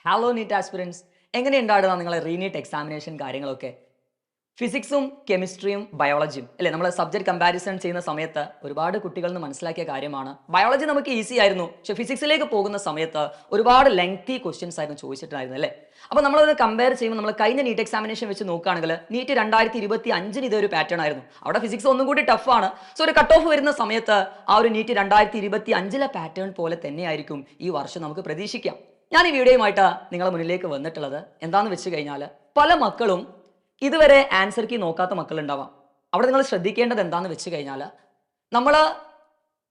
Hello NEET aspirants, എങ്ങനെയുണ്ടായിരുന്നു നിങ്ങളെ റീനീറ്റ് examination കാര്യങ്ങളൊക്കെ? ഫിസിക്സും കെമിസ്ട്രിയും ബയോളജിയും അല്ലേ നമ്മൾ സബ്ജക്ട് കമ്പാരിസൺ ചെയ്യുന്ന സമയത്ത് ഒരുപാട് കുട്ടികളിൽ നിന്ന് മനസ്സിലാക്കിയ കാര്യമാണ്. ബയോളജി നമുക്ക് ഈസി ആയിരുന്നു, പക്ഷെ ഫിസിക്സിലേക്ക് പോകുന്ന സമയത്ത് ഒരുപാട് ലെങ്തി ക്വസ്റ്റ്യൻസ് ആയിരുന്നു ചോദിച്ചിട്ടുണ്ടായിരുന്നു അല്ലേ. അപ്പോൾ നമ്മളത് കമ്പയർ ചെയ്യുമ്പോൾ നമ്മൾ കഴിഞ്ഞ നീറ്റ് എക്സാമിനേഷൻ വെച്ച് നോക്കുകയാണെങ്കിൽ നീറ്റ് 2025 ഇതൊരു പാറ്റേൺ ആയിരുന്നു. അവിടെ ഫിസിക്സ് ഒന്നും കൂടി ടഫാണ്. സോ ഒരു കട്ട് ഓഫ് വരുന്ന സമയത്ത് ആ ഒരു നീറ്റ് 2025 പാറ്റേൺ പോലെ തന്നെയായിരിക്കും ഈ വർഷം നമുക്ക് പ്രതീക്ഷിക്കാം. ഞാൻ ഈ വീഡിയോയുമായിട്ട് നിങ്ങളുടെ മുന്നിലേക്ക് വന്നിട്ടുള്ളത് എന്താണെന്ന് വെച്ച് കഴിഞ്ഞാൽ, പല മക്കളും ഇതുവരെ ആൻസർ കീ നോക്കാത്ത മക്കളുണ്ടാവാം. അവിടെ നിങ്ങൾ ശ്രദ്ധിക്കേണ്ടത് എന്താണെന്ന് വെച്ച് കഴിഞ്ഞാൽ, നമ്മൾ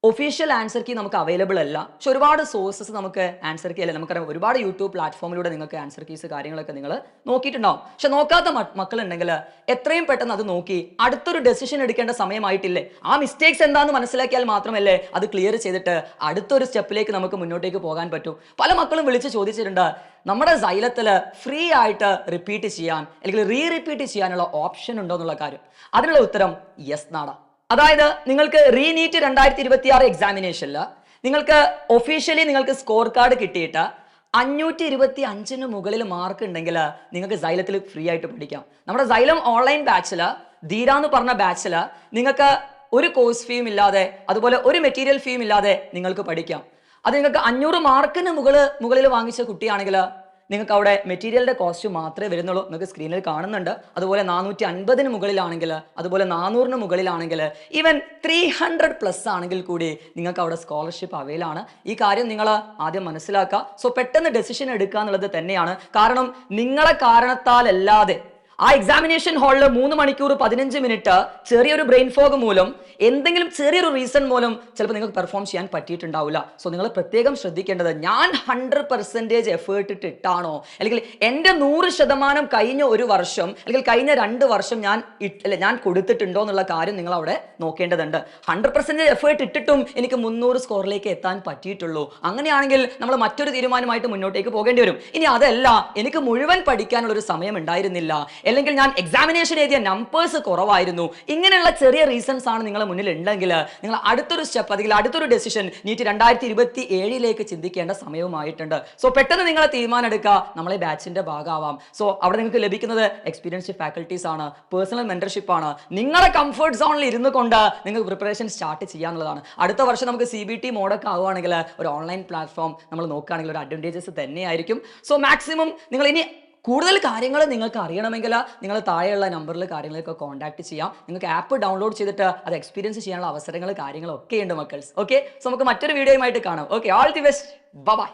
ഒഫീഷ്യൽ ആൻസർ കീ നമുക്ക് അവൈലബിൾ അല്ല, പക്ഷെ ഒരുപാട് സോഴ്സസ് നമുക്ക് ആൻസർ കീ അല്ല, നമുക്കറിയാം ഒരുപാട് യൂട്യൂബ് പ്ലാറ്റ്ഫോമിലൂടെ നിങ്ങൾക്ക് ആൻസർ കീസ് കാര്യങ്ങളൊക്കെ നിങ്ങൾ നോക്കിയിട്ടുണ്ടാവും. പക്ഷെ നോക്കാത്ത മക്കളുണ്ടെങ്കിൽ എത്രയും പെട്ടെന്ന് അത് നോക്കി അടുത്തൊരു ഡെസിഷൻ എടുക്കേണ്ട സമയമായിട്ടില്ലേ. ആ മിസ്റ്റേക്സ് എന്താണെന്ന് മനസ്സിലാക്കിയാൽ മാത്രമല്ലേ അത് ക്ലിയർ ചെയ്തിട്ട് അടുത്തൊരു സ്റ്റെപ്പിലേക്ക് നമുക്ക് മുന്നോട്ടേക്ക് പോകാൻ പറ്റൂ. പല മക്കളും വിളിച്ച് ചോദിച്ചിട്ടുണ്ട്, നമ്മുടെ സൈലത്തിൽ ഫ്രീ ആയിട്ട് റിപ്പീറ്റ് ചെയ്യാൻ അല്ലെങ്കിൽ റിപ്പീറ്റ് ചെയ്യാനുള്ള ഓപ്ഷൻ ഉണ്ടോ എന്നുള്ള കാര്യം. അതിനുള്ള ഉത്തരം യെസ് നാടാ. അതായത് നിങ്ങൾക്ക് റീനീറ്റ് 2026 എക്സാമിനേഷനിൽ നിങ്ങൾക്ക് ഒഫീഷ്യലി നിങ്ങൾക്ക് സ്കോർ കാർഡ് കിട്ടിയിട്ട് 525 മുകളിൽ മാർക്ക് ഉണ്ടെങ്കിൽ നിങ്ങൾക്ക് സൈലത്തിൽ ഫ്രീ ആയിട്ട് പഠിക്കാം. നമ്മുടെ സൈലം ഓൺലൈൻ ബാച്ചിൽ ധീര എന്ന് പറഞ്ഞ ബാച്ചിൽ നിങ്ങൾക്ക് ഒരു കോഴ്സ് ഫീയും ഇല്ലാതെ അതുപോലെ ഒരു മെറ്റീരിയൽ ഫീയും ഇല്ലാതെ നിങ്ങൾക്ക് പഠിക്കാം. അത് നിങ്ങൾക്ക് 500 മാർക്കിന് മുകളിൽ വാങ്ങിച്ച കുട്ടിയാണെങ്കിൽ നിങ്ങൾക്ക് അവിടെ മെറ്റീരിയലിന്റെ കോസ്റ്റ് മാത്രമേ വരുന്നുള്ളൂ. നിങ്ങൾക്ക് സ്ക്രീനിൽ കാണുന്നുണ്ട്. അതുപോലെ 450 മുകളിലാണെങ്കിൽ, അതുപോലെ 400 മുകളിലാണെങ്കിൽ, ഈവൻ 300+ ആണെങ്കിൽ കൂടി നിങ്ങൾക്ക് അവിടെ സ്കോളർഷിപ്പ് അവൈൽ ആണ്. ഈ കാര്യം നിങ്ങൾ ആദ്യം മനസ്സിലാക്കുക. സോ പെട്ടെന്ന് ഡെസിഷൻ എടുക്കുക എന്നുള്ളത് തന്നെയാണ്. കാരണം നിങ്ങളെ കാരണത്താലല്ലാതെ ആ എക്സാമിനേഷൻ ഹാളിൽ 3 മണിക്കൂർ 15 മിനിറ്റ് ചെറിയൊരു ബ്രെയിൻ ഫോഗ് മൂലം എന്തെങ്കിലും ചെറിയൊരു റീസൺ മൂലം ചിലപ്പോൾ നിങ്ങൾക്ക് പെർഫോം ചെയ്യാൻ പറ്റിയിട്ടുണ്ടാവില്ല. സോ നിങ്ങൾ പ്രത്യേകം ശ്രദ്ധിക്കേണ്ടത്, ഞാൻ 100% എഫേർട്ട് ഇട്ടിട്ടാണോ, അല്ലെങ്കിൽ എൻ്റെ 100% കഴിഞ്ഞ ഒരു വർഷം അല്ലെങ്കിൽ കഴിഞ്ഞ 2 വർഷം ഞാൻ കൊടുത്തിട്ടുണ്ടോ എന്നുള്ള കാര്യം നിങ്ങൾ അവിടെ നോക്കേണ്ടതുണ്ട്. 100% എഫേർട്ട് ഇട്ടിട്ടും എനിക്ക് 300 സ്കോറിലേക്ക് എത്താൻ പറ്റിയിട്ടുള്ളൂ, അങ്ങനെയാണെങ്കിൽ നമ്മൾ മറ്റൊരു തീരുമാനമായിട്ട് മുന്നോട്ടേക്ക് പോകേണ്ടി വരും. ഇനി അതല്ല, എനിക്ക് മുഴുവൻ പഠിക്കാനുള്ളൊരു സമയം ഉണ്ടായിരുന്നില്ല, അല്ലെങ്കിൽ ഞാൻ എക്സാമിനേഷൻ എഴുതിയ നമ്പേഴ്സ് കുറവായിരുന്നു, ഇങ്ങനെയുള്ള ചെറിയ റീസൺസ് ആണ് നിങ്ങളുടെ മുന്നിൽ ഉണ്ടെങ്കിൽ നിങ്ങൾ അടുത്തൊരു സ്റ്റെപ്പ് അല്ലെങ്കിൽ അടുത്തൊരു ഡെസിഷൻ നീറ്റ് 2027 ചിന്തിക്കേണ്ട സമയവുമായിട്ടുണ്ട്. സോ പെട്ടെന്ന് നിങ്ങൾ തീരുമാനം എടുക്കുക, നമ്മളെ ബാച്ചിന്റെ ഭാഗമാവാം. സോ അവിടെ നിങ്ങൾക്ക് ലഭിക്കുന്നത് എക്സ്പീരിയൻസ്ഡ് ഫാക്കൽറ്റീസ് ആണ്, പേഴ്സണൽ മെന്റർഷിപ്പ് ആണ്. നിങ്ങളുടെ കംഫർട്ട് സോണിൽ ഇരുന്നു കൊണ്ട് നിങ്ങൾക്ക് പ്രിപ്പറേഷൻ സ്റ്റാർട്ട് ചെയ്യാനുള്ളതാണ്. അടുത്ത വർഷം നമുക്ക് CBT മോഡൊക്കെ ആവുകയാണെങ്കിൽ ഒരു ഓൺലൈൻ പ്ലാറ്റ്ഫോം നമ്മൾ നോക്കുകയാണെങ്കിൽ ഒരു അഡ്വാൻറ്റേജസ് തന്നെയായിരിക്കും. സോ മാക്സിമം നിങ്ങൾ ഇനി കൂടുതൽ കാര്യങ്ങൾ നിങ്ങൾക്ക് അറിയണമെങ്കിൽ നിങ്ങൾ താഴെയുള്ള നമ്പറിൽ കാര്യങ്ങളൊക്കെ കോൺടാക്ട് ചെയ്യാം. നിങ്ങൾക്ക് ആപ്പ് ഡൗൺലോഡ് ചെയ്തിട്ട് അത് എക്സ്പീരിയൻസ് ചെയ്യാനുള്ള അവസരങ്ങൾ കാര്യങ്ങളൊക്കെ ഉണ്ട് മക്കൾസ്. ഓക്കെ, സോ നമുക്ക് മറ്റൊരു വീഡിയോയുമായിട്ട് കാണാം. Okay, all the best, by.